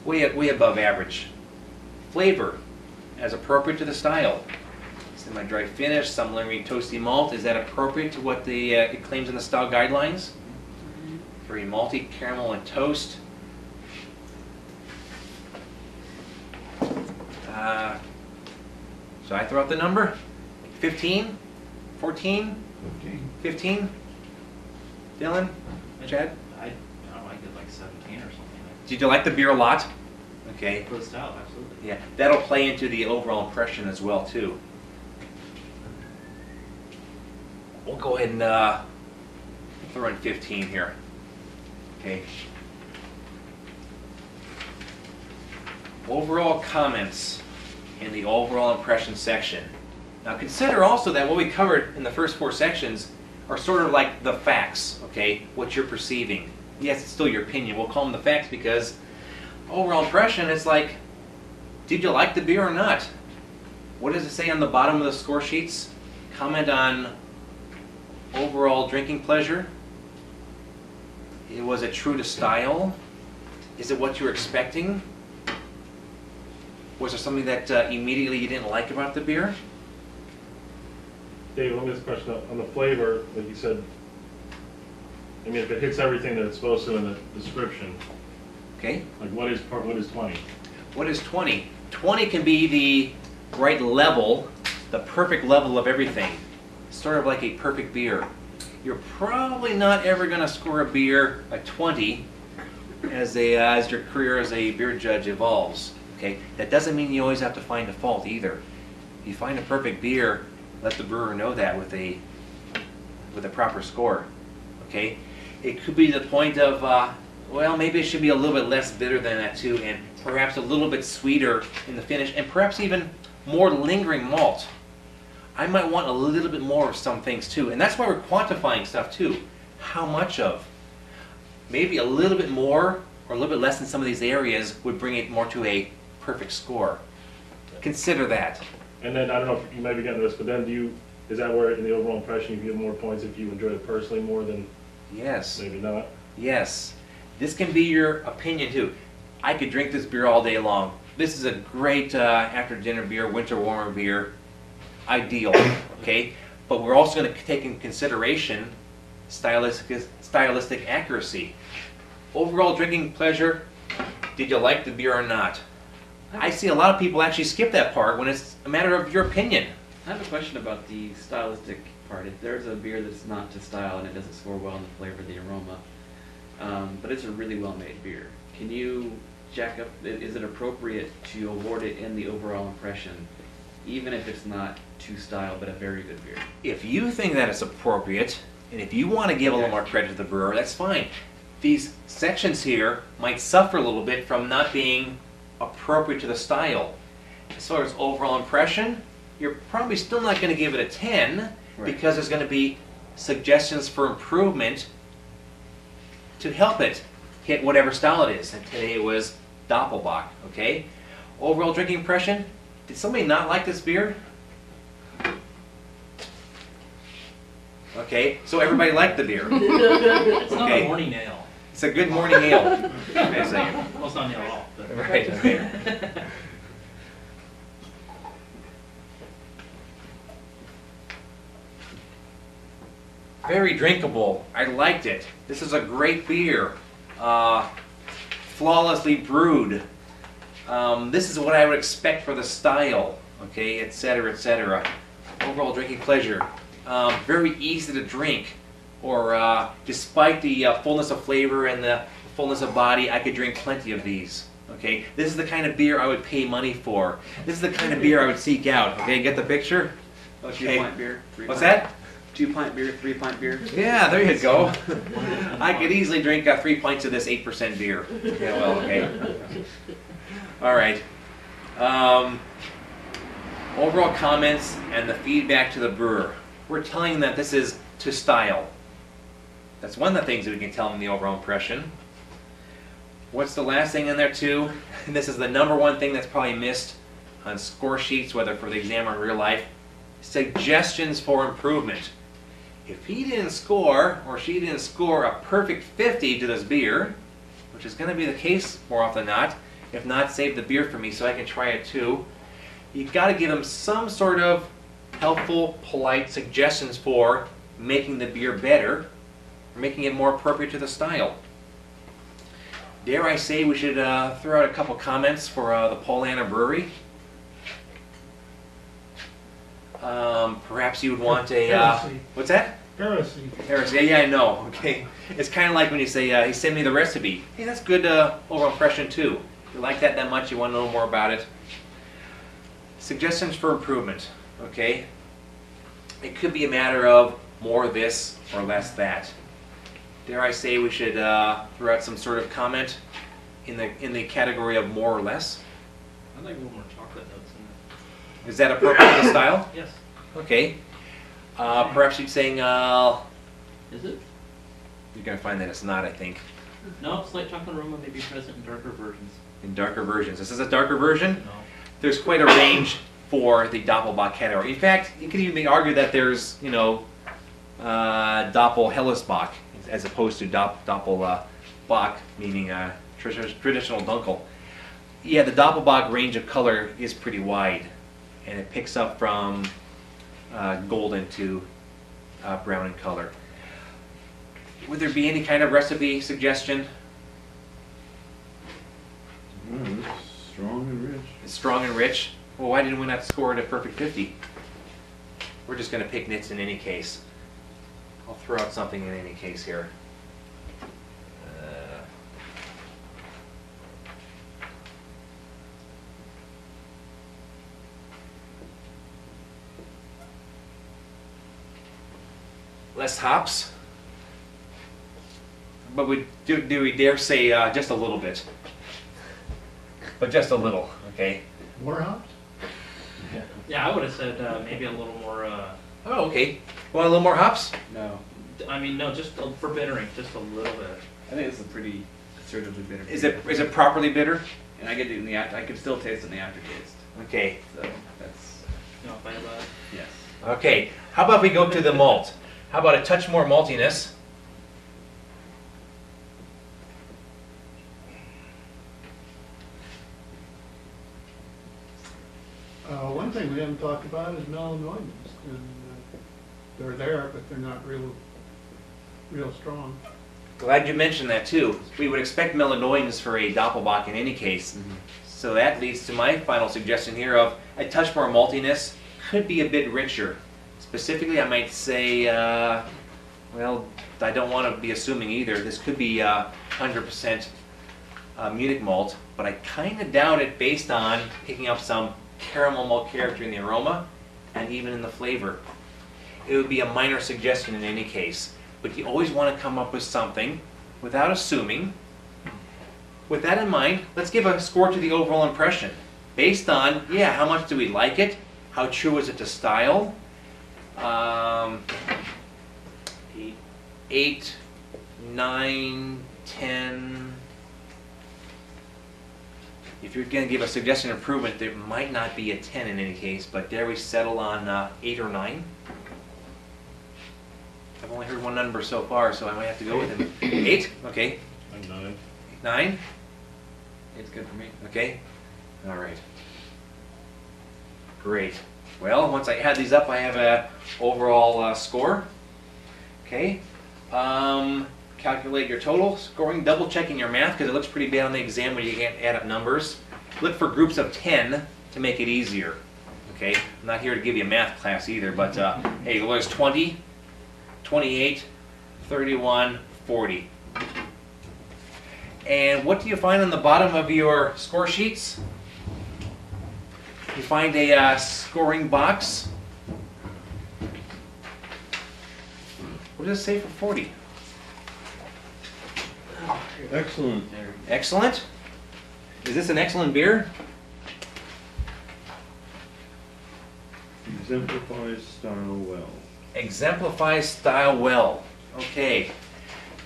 way above average. Flavor, as appropriate to the style. Semi-dry finish, some lingering toasty malt. Is that appropriate to what it claims in the style guidelines? Very malty, caramel, and toast. Should I throw out the number? 15? 14? 15? Dylan? Chad? I like it like 17 or something. Did you like the beer a lot? Okay. For the style, absolutely. Yeah, that'll play into the overall impression as well too. We'll go ahead and throw in 15 here. Okay. Overall comments in the overall impression section. Now consider also that what we covered in the first 4 sections are sort of like the facts, okay? What you're perceiving. Yes, it's still your opinion. We'll call them the facts because overall impression is like, did you like the beer or not? What does it say on the bottom of the score sheets? Comment on overall drinking pleasure. Was it true to style? Is it what you were expecting? Was there something that immediately you didn't like about the beer? Dave, let me ask a question on the flavor. Like you said, I mean, if it hits everything that it's supposed to in the description, Okay. like what is 20? What is 20? 20 can be the right level, the perfect level of everything. Sort of like a perfect beer. You're probably not ever going to score a beer a 20 as your career as a beer judge evolves. Okay, that doesn't mean you always have to find a fault either. If you find a perfect beer, let the brewer know that with a proper score. Okay, it could be the point of well, maybe it should be a little bit less bitter than that too, and perhaps a little bit sweeter in the finish, and perhaps even more lingering malt. I might want a little bit more of some things too, and that's why we're quantifying stuff too. How much of? Maybe a little bit more or a little bit less in some of these areas would bring it more to a perfect score. Consider that. And then, I don't know if you might be getting this, but then is that where in the overall impression you get more points if you enjoy it personally more than Yes. maybe not? Yes. This can be your opinion too. I could drink this beer all day long. This is a great after dinner beer, winter warmer beer. Ideal, okay? But we're also going to take in consideration stylistic accuracy. Overall drinking pleasure, did you like the beer or not? I see a lot of people actually skip that part when it's a matter of your opinion. I have a question about the stylistic part. If there's a beer that's not to style and it doesn't score well in the flavor, the aroma, but it's a really well-made beer, can you jack up, is it appropriate to award it in the overall impression, even if it's not to style, but a very good beer? If you think that it's appropriate, and if you want to give a little more credit to the brewer, that's fine. These sections here might suffer a little bit from not being appropriate to the style. As far as overall impression, you're probably still not going to give it a 10 because there's going to be suggestions for improvement to help it hit whatever style it is. And today it was Doppelbock, okay? Overall drinking impression, did somebody not like this beer? Okay, so everybody liked the beer. It's not Okay. a morning ale. It's a good morning ale. I say. Well, it's not an ale at all. But Right, okay. Very drinkable. I liked it. This is a great beer. Flawlessly brewed. This is what I would expect for the style, okay, etc., etc. Overall drinking pleasure. Very easy to drink, or despite the fullness of flavor and the fullness of body, I could drink plenty of these. Okay, this is the kind of beer I would pay money for. This is the kind of beer I would seek out. Okay, get the picture? Okay. 2-pint beer? What's that? 2-pint beer, 3-pint beer? Yeah, there you go. I could easily drink 3 pints of this 8% beer. Yeah, well, okay. All right. Overall comments and the feedback to the brewer. We're telling them that this is to style. That's one of the things that we can tell them in the overall impression. What's the last thing in there too? And this is the #1 thing that's probably missed on score sheets, whether for the exam or in real life. Suggestions for improvement. If he didn't score, or she didn't score a perfect 50 to this beer, which is going to be the case more often than not, If not, save the beer for me so I can try it too. You've got to give them some sort of helpful, polite suggestions for making the beer better, or making it more appropriate to the style. Dare I say we should throw out a couple comments for the Paulana Brewery. Perhaps you would want a, Heresy. what's that? Heresy. Heresy. Yeah, I know. Okay. It's kind of like when you say, he sent me the recipe. Hey, that's good overall impression too. If you like that much, you want to know more about it. Suggestions for improvement. Okay. It could be a matter of more this or less that. Dare I say we should throw out some sort of comment in the category of more or less? I'd like a little more chocolate notes in Is that appropriate to the style? it. Yes. Okay. Perhaps you're saying, Is it? you're going to find that it's not, I think, No, slight chocolate aroma may be present in darker versions. in darker versions. This is a darker version. No. There's quite a range for the Doppelbock category. In fact, you could even argue that there's, you know, Doppel-Hellesbock as opposed to Doppelbock, meaning traditional Dunkel. Yeah, the Doppelbock range of color is pretty wide, and it picks up from golden to brown in color. Would there be any kind of recipe suggestion? It's strong and rich. It's strong and rich. Well, why didn't we not score it a perfect 50? We're just going to pick nits in any case. I'll throw out something in any case here. Less hops. But do we dare say just a little bit? But just a little, okay? More hops? Yeah, I would have said maybe a little more. Oh, okay. Want a little more hops? No, I mean, no, just for bittering, just a little bit. I think it's a pretty assertively bitter. Is beer. it properly bitter? And I get it in the I can still taste it in the aftertaste. Okay. So that's You know, fight about it. yes. Okay. How about we go to the malt? How about a touch more maltiness? One thing we haven't talked about is melanoidins, and they're there, but they're not real strong. Glad you mentioned that too. We would expect melanoidins for a Doppelbock in any case. So that leads to my final suggestion here of a touch more maltiness, could be a bit richer. Specifically, I might say, well, I don't want to be assuming either. This could be 100% Munich malt, but I kind of doubt it based on picking up some caramel malt character in the aroma and even in the flavor. It would be a minor suggestion in any case, but you always want to come up with something without assuming. With that in mind, let's give a score to the overall impression based on, yeah, how much do we like it? How true is it to style? 8, 9, 10. If you're going to give a suggestion improvement, there might not be a 10 in any case, but dare we settle on 8 or 9? I've only heard one number so far, so I might have to go with him. 8? Okay. I'm 9. 9? It's good for me. Okay. All right. Great. Well, once I add these up, I have a overall score. Okay. Calculate your total scoring, double checking your math because it looks pretty bad on the exam when you can't add up numbers. Look for groups of 10 to make it easier. Okay. I'm not here to give you a math class either, but hey, there's 20, 28, 31, 40. And what do you find on the bottom of your score sheets? You find a scoring box. What does it say for 40? Excellent. Excellent? Is this an excellent beer? Exemplifies style well. Exemplifies style well. Okay.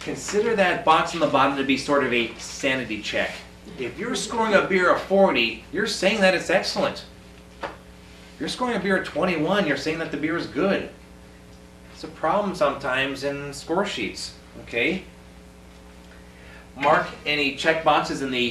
Consider that box on the bottom to be sort of a sanity check. If you're scoring a beer of 40, you're saying that it's excellent. If you're scoring a beer of 21, you're saying that the beer is good. It's a problem sometimes in score sheets. Okay? Mark any check boxes in the